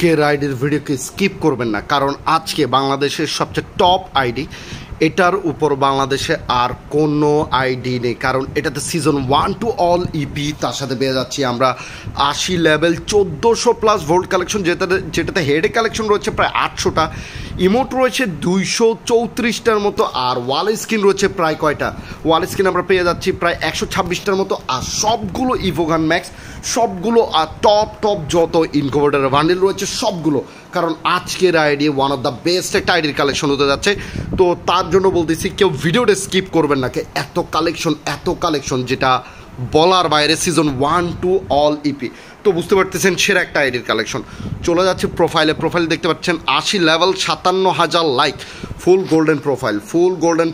আজকের আইডির ভিডিওকে স্কিপ করবেন না, কারণ আজকে বাংলাদেশের সবচেয়ে টপ আইডি, এটার উপর বাংলাদেশে আর কোনো আইডি নেই, কারণ এটাতে সিজন 1 টু অল ইপি, তার সাথে পেয়ে যাচ্ছি আমরা 80 লেভেল 1400+ ভোল্ট কালেকশন, যেটাতে হেডে কালেকশন রয়েছে প্রায় 800টা, ইমোট রয়েছে 234টার মতো, আর ওয়াল স্ক্রিন রয়েছে প্রায় কয়টা ওয়াল স্ক্রিন আমরা পেয়ে যাচ্ছি প্রায় 126টার মতো, আর সবগুলো ইভোগান ম্যাক্স, সবগুলো আর টপ যত ইনকুবেটরের বান্ডেল রয়েছে সবগুলো, কারণ আজকের ID one of the best একটা আইডির কালেকশন হতে যাচ্ছে। তো তার জন্য বলতেছি কেউ ভিডিওটা স্কিপ করবেন না, এত কালেকশন যেটা বলার বাইরে, সিজন 1 টু অল ইপি। তো বুঝতে পারতেছেন সেরা একটা আইডির কালেকশন। চলে যাচ্ছে প্রোফাইল দেখতে পাচ্ছেন 80 লেভেল 57,000 লাইক, ফুল গোল্ডেন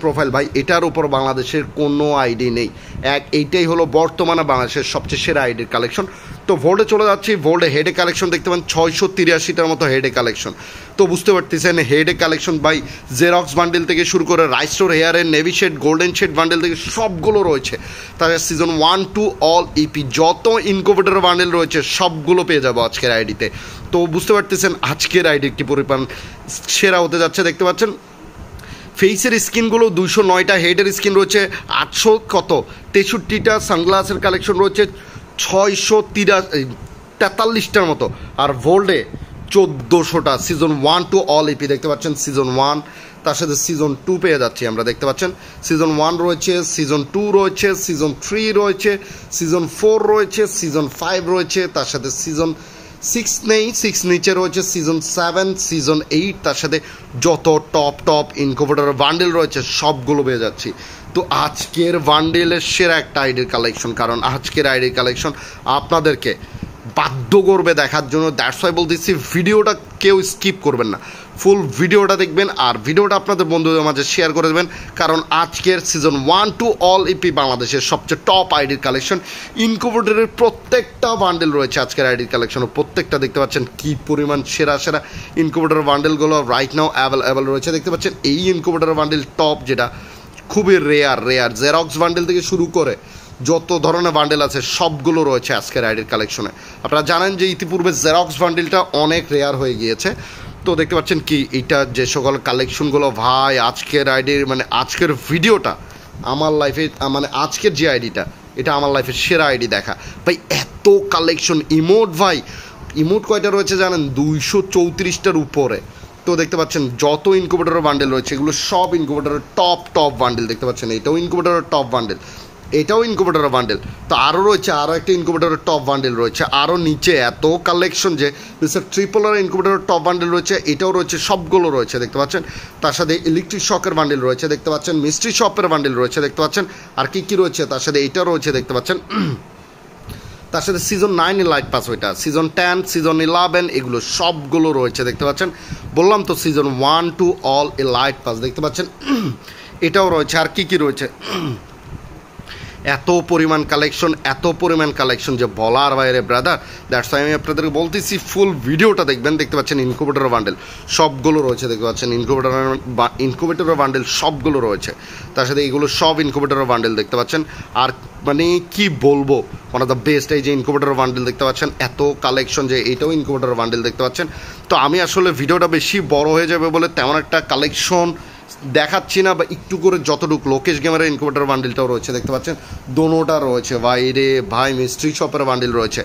প্রোফাইল ভাই, এটার উপর বাংলাদেশের কোনো আইডি নেই। এইটাই হলো বর্তমানে বাংলাদেশের সবচেয়ে সেরা আইডির কালেকশন। তো ভোল্ডে চলে যাচ্ছি, ভোল্ডে হেডে কালেকশন দেখতে পান 683টার মতো হেডে কালেকশন। তো বুঝতে পারতেছেন হেডে কালেকশন ভাই, জেরক্স বান্ডেল থেকে শুরু করে রাইস্টোর হেয়ারের navy shade, golden shade bundle থেকে সবগুলো রয়েছে। তাছাড়া সিজন 1 টু অল ইপি যত ইনকুবেটর বান্ডেল রয়েছে সবগুলো পেয়ে যাবো আজকের আইডিতে। তো বুঝতে পারতেছেন আজকের আইডি কি পরিমাণ সেরা হতে যাচ্ছে। দেখতে পাচ্ছেন ফেসের স্কিনগুলো 209টা, হেডের স্কিন রয়েছে 863টা, সানগ্লাসের কালেকশন রয়েছে 643টার মতো, আর ভোল্ডে 1400টা। সিজন 1 টু অল ইপি দেখতে পাচ্ছেন সিজন 1, তার সাথে সিজন 2 পেয়ে যাচ্ছি আমরা। দেখতে পাচ্ছেন সিজন 1 রয়েছে, সিজন 2 রয়েছে, সিজন 3 রয়েছে, সিজন 4 রয়েছে, সিজন 5 রয়েছে, তার সাথে সিজন 6 নেই, 6 নিচে রয়েছে সিজন 7, সিজন 8, তার সাথে যত টপ ইনকুবেটর বান্ডেল রয়েছে সবগুলো পেয়ে যাচ্ছি। তো আজকের বান্ডেলের সেরা একটা আইডির কালেকশন, কারণ আজকের আইডির কালেকশন আপনাদেরকে বাধ্য করবে দেখার জন্য। দ্যাটস ওয়াই বলতেছি ভিডিওটা কেউ স্কিপ করবেন না, ফুল ভিডিওটা দেখবেন, আর ভিডিওটা আপনাদের বন্ধুদের মাঝে শেয়ার করে দেবেন, কারণ আজকের সিজন 1 টু অল ইপি বাংলাদেশের সবচেয়ে টপ আইডির কালেকশন। ইনকুবেটরের প্রত্যেকটা বান্ডেল রয়েছে আজকের আইডির কালেকশন, প্রত্যেকটা দেখতে পাচ্ছেন কী পরিমাণ সেরা ইনকুবেটর বান্ডেলগুলো রাইট নাও অ্যাভেলেবল রয়েছে। দেখতে পাচ্ছেন এই ইনকুবেটর বান্ডেল টপ, যেটা খুবই রেয়ার জেরক্স বান্ডেল থেকে শুরু করে যত ধরনের বান্ডেল আছে সবগুলো রয়েছে আজকের আইডির কালেকশনে। আপনারা জানেন যে ইতিপূর্বে জেরক্স বান্ডেলটা অনেক রেয়ার হয়ে গিয়েছে। তো দেখতে পাচ্ছেন কি এইটা যে সকল কালেকশনগুলো ভাই, আজকের আইডির মানে আজকের ভিডিওটা আমার লাইফে, মানে আজকের যে আইডিটা এটা আমার লাইফের সেরা আইডি দেখা ভাই। এত কালেকশন, ইমোট ভাই, ইমোট কয়টা রয়েছে জানেন? 234টার উপরে। তো দেখতে পাচ্ছেন যত ইনকুবেটরের বান্ডেল রয়েছে এগুলো সব ইনকুবেটরের টপ বান্ডেল। দেখতে পাচ্ছেন এটাও ইনকুবেটরের টপ বান্ডেল, এটাও ইনকুবেটরের বান্ডেল। তো আরও রয়েছে, আরও একটা ইনকুবেটরের টপ বান্ডেল রয়েছে, আরও নিচে এত কালেকশন যে মিস্টার ট্রিপলার ইনকুবেটরের টপ বান্ডেল রয়েছে, এটাও রয়েছে, সবগুলো রয়েছে দেখতে পাচ্ছেন। তার সাথে ইলেকট্রিক শকের বান্ডেল রয়েছে দেখতে পাচ্ছেন, মিস্ট্রি শপের বান্ডেল রয়েছে দেখতে পাচ্ছেন, আর কী রয়েছে তার সাথে এটাও রয়েছে দেখতে পাচ্ছেন। তার সাথে সিজন 9 লাইট পাস, ওইটা সিজন 10, সিজন 11, এগুলো সবগুলো রয়েছে দেখতে পাচ্ছেন। বললাম তো season 1 to all light pass দেখতে পাচ্ছেন, এটাও রয়েছে, আর কী রয়েছে। এত পরিমাণ কালেকশন যে বলার বাইরে ব্রাদার। দ্যাটস ওয়াই আমি আপনাদেরকে বলতেছি ফুল ভিডিওটা দেখবেন। দেখতে পাচ্ছেন ইনকুবেটর বান্ডেল সবগুলো রয়েছে দেখতে পাচ্ছেন, ইনকুবেটর বান্ডেল সবগুলো রয়েছে, তার সাথে এগুলো সব ইনকুবেটর বান্ডেল দেখতে পাচ্ছেন। আর মানে কি বলবো, ওয়ান অফ দ্য বেস্ট এই যে ইনকুবেটর বান্ডেল দেখতে পাচ্ছেন, এত কালেকশন যে এটাও ইনকুবেটর বান্ডেল দেখতে পাচ্ছেন। তো আমি আসলে ভিডিওটা বেশি বড় হয়ে যাবে বলে তেমন একটা কালেকশন দেখাচ্ছি না, বা একটু করে যতটুকু লোকেশ গেমের ইনকুবেটর বান্ডেলটাও রয়েছে দেখতে পাচ্ছেন, দোনোটা রয়েছে ভাই রে ভাই। মিস্ট্রি শপের বান্ডেল রয়েছে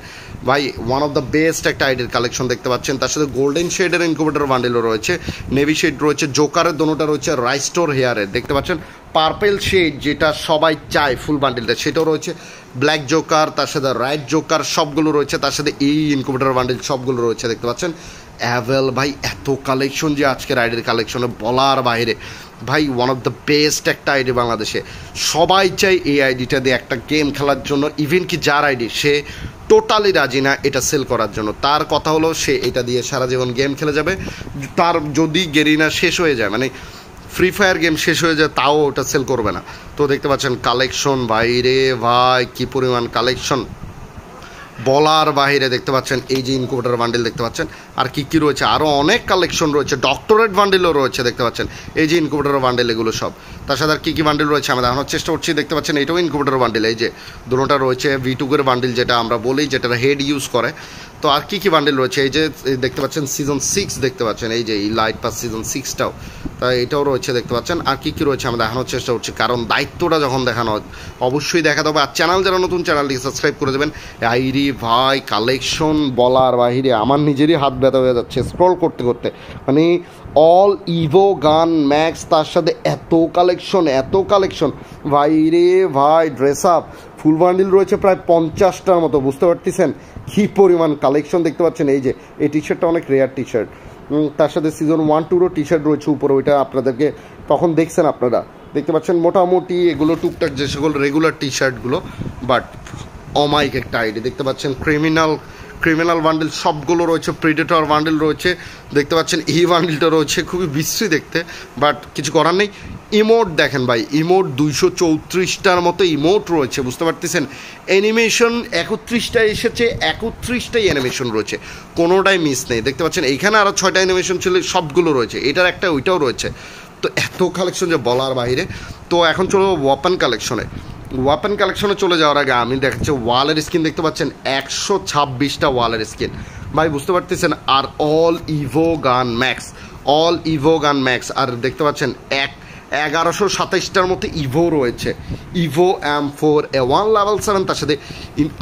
ভাই, ওয়ান অফ দ্য বেস্ট একটা আইডির কালেকশন দেখতে পাচ্ছেন। তার সাথে গোল্ডেন শেডের ইনকুবেটর বান্ডেলও রয়েছে, নেভি শেড রয়েছে, জোকারের দোনোটা রয়েছে, রাইস্টোর হেয়ারের দেখতে পাচ্ছেন, পার্পেল শেড যেটা সবাই চায় ফুল বান্ডেলটা সেটাও রয়েছে, ব্ল্যাক জোকার, তার সাথে রাইট জোকার সবগুলো রয়েছে, তার সাথে এই ইনকুবেটর বান্ডেল সবগুলো রয়েছে দেখতে পাচ্ছেন। অ্যাভেল ভাই, এত কালেকশন যে আজকের আইডির কালেকশনে বলার বাইরে ভাই, ওয়ান অফ দ্য বেস্ট একটা আইডি বাংলাদেশে। সবাই চাই এই আইডিটা দিয়ে একটা গেম খেলার জন্য, ইভেন কি যার আইডি সে টোটালি রাজি না এটা সেল করার জন্য, তার কথা হলো সে এটা দিয়ে সারা জীবন গেম খেলে যাবে। তার যদি গেরিনা শেষ হয়ে যায়, মানে ফ্রি ফায়ার গেম শেষ হয়ে যায়, তাও ওটা সেল করবে না। তো দেখতে পাচ্ছেন কালেকশন বাইরে ভাই, কি পরিমাণ কালেকশন, বলার বাইরে দেখতে পাচ্ছেন এই যে ইনকিউবেটর বান্ডেল দেখতে পাচ্ছেন। আর কি রয়েছে, আরও অনেক কালেকশন রয়েছে, ডক্টরেট বান্ডেলও রয়েছে দেখতে পাচ্ছেন, এই যে ইনকিউবেটর বান্ডেল এগুলো সব। তার সাথে আর কী বান্ডেল রয়েছে আমরা দেখানোর চেষ্টা করছি। দেখতে পাচ্ছেন এটাও ইনকিউবেটর বান্ডেল, এই যে দুটোটা রয়েছে V2 বান্ডেল, যেটা আমরা বলি যেটা হেড ইউজ করে। তো আর কী বান্ডেল রয়েছে, এই যে দেখতে পাচ্ছেন সিজন 6 দেখতে পাচ্ছেন, এই যে এই লাইট পাস সিজন 6টাও, তাই এটাও রয়েছে দেখতে পাচ্ছেন। আর কী রয়েছে আমরা দেখানোর চেষ্টা করছি, কারণ দায়িত্বটা যখন দেখানো অবশ্যই দেখাতে হবে। আর চ্যানেল যারা নতুন, চ্যানেলটিকে সাবস্ক্রাইব করে দেবেন। আইরি ভাই কালেকশন বলার বাহিরে, আমার নিজেরই হাত ব্যথা হয়ে যাচ্ছে স্ক্রল করতে করতে। মানে অল ইভো গান ম্যাক্স, তার সাথে এত কালেকশন ভাই রে ভাই। ড্রেস আপ ফুল বান্ডিল রয়েছে প্রায় 50টার মতো, বুঝতে পারতেছেন কী পরিমাণ কালেকশন দেখতে পাচ্ছেন। এই যে এই টি শার্টটা অনেক রেয়ার টি শার্ট, তার সাথে সিজন 1-2 টি শার্ট রয়েছে উপরে, ওইটা আপনাদেরকে তখন দেখছেন আপনারা দেখতে পাচ্ছেন। মোটামুটি এগুলো টুকটাক যে সকল রেগুলার টি শার্টগুলো, বাট অমাইক একটা আইডি দেখতে পাচ্ছেন। ক্রিমিনাল বান্ডেল সবগুলো রয়েছে, প্রিডেটর বান্ডেল রয়েছে দেখতে পাচ্ছেন। এই বান্ডেলটা রয়েছে খুবই বিশ্রী দেখতে, বাট কিছু করার নেই। ইমোট দেখেন ভাই, ইমোট 234টার মতো ইমোট রয়েছে, বুঝতে পারতেছেন। অ্যানিমেশন 31টায় এসেছে, 31টাই অ্যানিমেশন রয়েছে, কোনোটাই মিস নেই দেখতে পাচ্ছেন। এইখানে আরও 6টা অ্যানিমেশন ছিল, সবগুলো রয়েছে, এটার একটা ওইটাও রয়েছে। তো এত কালেকশন যে বলার বাইরে। তো এখন চলো ওয়াপেন কালেকশনে চলে যাওয়ার আগে আমি দেখাচ্ছি ওয়ালের স্কিন দেখতে পাচ্ছেন 126টা ওয়ালের স্কিন ভাই, বুঝতে পারতেছেন। আর অল ইভো গান ম্যাক্স, আর দেখতে পাচ্ছেন 1127টার মতো ইভো রয়েছে। ইভো M4A1 লেভেল 7, তার সাথে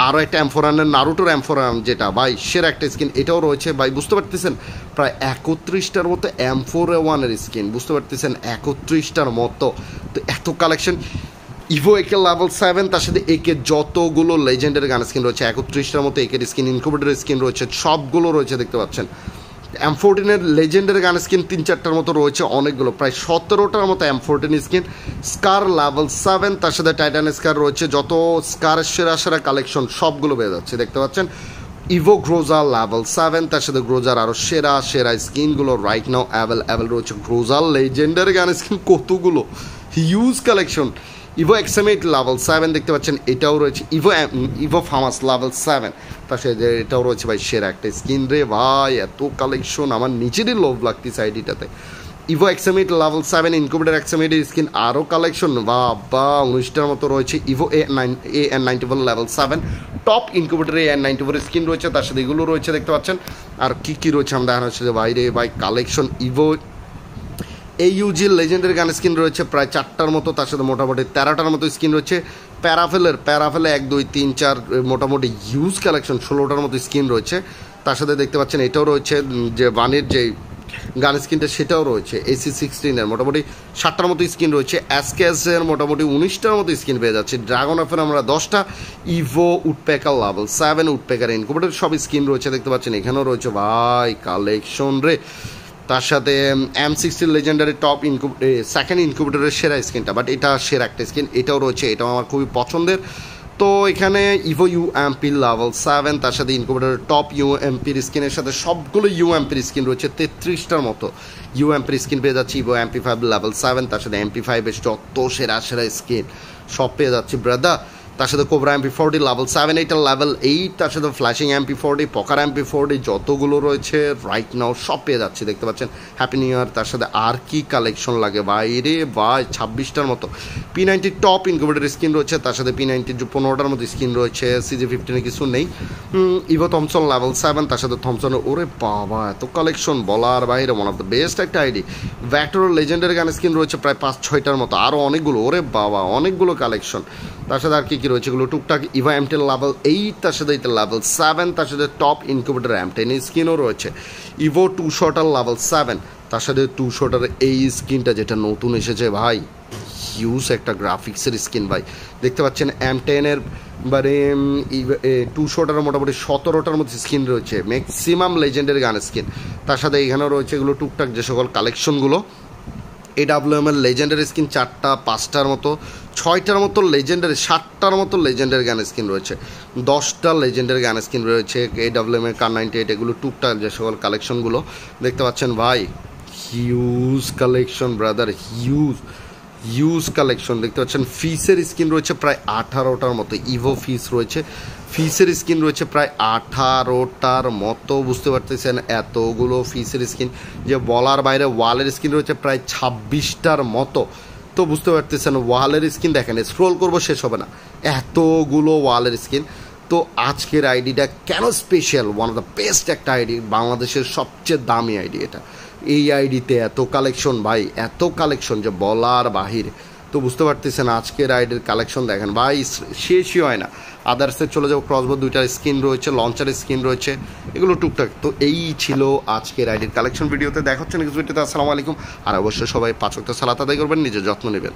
আরও একটা M4 নারুটোর M4 যেটা ভাই সেরা একটা স্কিন, এটাও রয়েছে ভাই, বুঝতে পারতেছেন। প্রায় 31টার মতো M4A1 স্কিন, বুঝতে পারতেছেন 31টার মতো। তো এত কালেকশন। ইভো একে লেভেল 7, তার সাথে একে যতগুলো লেজেন্ডের গান স্কিন রয়েছে 31টার মতো একের স্কিন, ইনকিউবেটরের স্কিন রয়েছে, সবগুলো রয়েছে দেখতে পাচ্ছেন। M14 লেজেন্ডের গান স্কিন 3-4টার মতো রয়েছে, অনেকগুলো প্রায় 17টার মতো M14 স্কিন। স্কার লেভেল 7, তার সাথে টাইটান স্কার রয়েছে, যত স্কারের সেরা কালেকশন সবগুলো পেয়ে যাচ্ছে দেখতে পাচ্ছেন। ইভো গ্রোজা লেভেল 7, তার সাথে গ্রোজার আরও সেরা স্কিনগুলো রাইট নাও অ্যাভেলেবেল রয়েছে। গ্রোজার লেজেন্ডের গান স্কিন কতগুলো, huge collection. Ivo XM8 level 7 দেখতে পাচ্ছেন, এটাও রয়েছে। ইভো ফামাস লেভেল 7, তার সাথে এটাও রয়েছে ভাই সেরা একটা স্কিন রে ভাই। এত কালেকশন, আমার নিজেরই লোভ লাগতেছে আইডিটাতে। Evo XM8 level 7, incubator XM8 skin আরও কালেকশন বা 19টার মতো রয়েছে। Evo AN94 level 7, top incubator AN94 skin রয়েছে, তার সাথে এগুলো রয়েছে দেখতে পাচ্ছেন। আর কী রয়েছে আমরা দেখানো হচ্ছে যে বাইরে ভাই কালেকশন। ইভো AUG লেজেন্ডের গান স্কিন রয়েছে প্রায় 4টার মতো, তার সাথে মোটামুটি 13টার মতো স্কিন রয়েছে। প্যারাফেলে 1 2 3 4 মোটামুটি হিউজ কালেকশন, 16টার মতো স্কিন রয়েছে। তার সাথে দেখতে পাচ্ছেন এটাও রয়েছে, যে বানির যে গান স্কিনটা সেটাও রয়েছে। AC16 মোটামুটি 7টার মতো স্কিন রয়েছে। SKS মোটামুটি 19টার মতো স্কিন পেয়ে যাচ্ছে। ড্রাগন এফের আমরা 10টা। Evo woodpecker level 7, woodpecker incubator সব স্কিন রয়েছে দেখতে পাচ্ছেন। এখানেও রয়েছে ভাই কালেকশন রে। তার সাথে M60 লেজেন্ডারি সেকেন্ড ইনকিউবেটরের সেরা স্কিনটা, বাট এটা সেরা একটা স্কিন, এটাও রয়েছে, এটাও আমার খুবই পছন্দের। তো এখানে ইভো UMP লেভেল 7, তার সাথে ইনকিউবেটরের টপ UMPর স্কিনের সাথে সবগুলো UMPর স্কিন রয়েছে, 33টার মতো UMPর স্কিন পেয়ে যাচ্ছি। ইভো MP5 লেভেল 7, তার সাথে MP5 এর যত সেরা স্কিন সব পেয়ে যাচ্ছি ব্রাদার। তার সাথে কোবরা MP40 লেভেল 7, এটা লেভেল 8, তার সাথে ফ্ল্যাশিং MP40, পকার MP40 যতগুলো রয়েছে রাইট নাও সব পেয়ে যাচ্ছি দেখতে পাচ্ছেন। Happy new year. তার সাথে আর কি কালেকশন লাগে বাইরে ভাই, 26টার মতো P90 টপ ইনকিউবেটর স্কিন রয়েছে, তার সাথে P90 15টার মতো স্কিন রয়েছে। CG15 কিছু নেই। ইভো থমসন লেভেল 7, তার সাথে থমসনের ওরে বাবা এত কালেকশন বলার বাইরে, ওয়ান অফ দ্য বেস্ট একটা আইডি। ভ্যাক্টর লেজেন্ডের গান স্কিন রয়েছে প্রায় 5-6টার মতো, আরও অনেকগুলো, ওরে বাবা অনেকগুলো কালেকশন। তার সাথে আর কি রয়েছে এগুলো টুকটাক। ইভো M10 লেভেল 8, তার সাথে এটা লেভেল 7, তার সাথে টপ ইনকিউবেটর M10 স্কিনও রয়েছে। ইভো 2 শটার লেভেল 7, তার সাথে 2 শটার এই স্কিনটা যেটা নতুন এসেছে ভাই, হিউজ একটা গ্রাফিক্সের স্কিন ভাই দেখতে পাচ্ছেন। M10 মানে 2 শটার মোটামুটি 17টার মধ্যে স্কিন রয়েছে, ম্যাক্সিমাম লেজেন্ডের গান স্কিন। তার সাথে এখানেও রয়েছে এগুলো টুকটাক যে সকল কালেকশনগুলো। AWM এর লেজেন্ডারি স্কিন 4টা 5টার মতো, 6টার মতো লেজেন্ডারি, 7টার মতো লেজেন্ডারি গান স্কিন রয়েছে, 10টা লেজেন্ডারি গান স্কিন রয়েছে। AWM এর Kar98 এগুলো টুকটাক যে সকল কালেকশনগুলো দেখতে পাচ্ছেন ভাই, huge collection brother, huge huge collection দেখতে পাচ্ছেন। ফিসের স্কিন রয়েছে প্রায় 18টার মতো, ইভো ফিস রয়েছে, ফিসের স্কিন রয়েছে প্রায় 18টার মতো, বুঝতে পারতেছেন এতগুলো ফিসের স্কিন, যে বলার বাইরে। ওয়ালের স্কিন রয়েছে প্রায় 26টার মতো, তো বুঝতে পারতেছেন ওয়ালের স্কিন দেখেন, স্ক্রোল করবো শেষ হবে না, এতগুলো ওয়ালের স্কিন। তো আজকের আইডিটা কেন special, one of the best একটা আইডি, বাংলাদেশের সবচেয়ে দামি আইডি এটা। এই আইডিতে এত কালেকশন ভাই, এত কালেকশন যে বলার বাহির। তো বুঝতে পারতেছেন আজকের আইডির কালেকশন দেখেন ভাই, শেষই হয় না। আদার্সে চলে যাবো, ক্রসবো 2টার স্কিন রয়েছে, লঞ্চার স্কিন রয়েছে, এগুলো টুকটাক। তো এই ছিল আজকের আইডির কালেকশন। ভিডিওতে দেখা হচ্ছে নেক্সট ভিডিওতে। আসসালামু আলাইকুম। আর অবশ্যই সবাই 5 ওয়াক্ত সালাত আদায় করবেন, নিজের যত্ন নেবেন।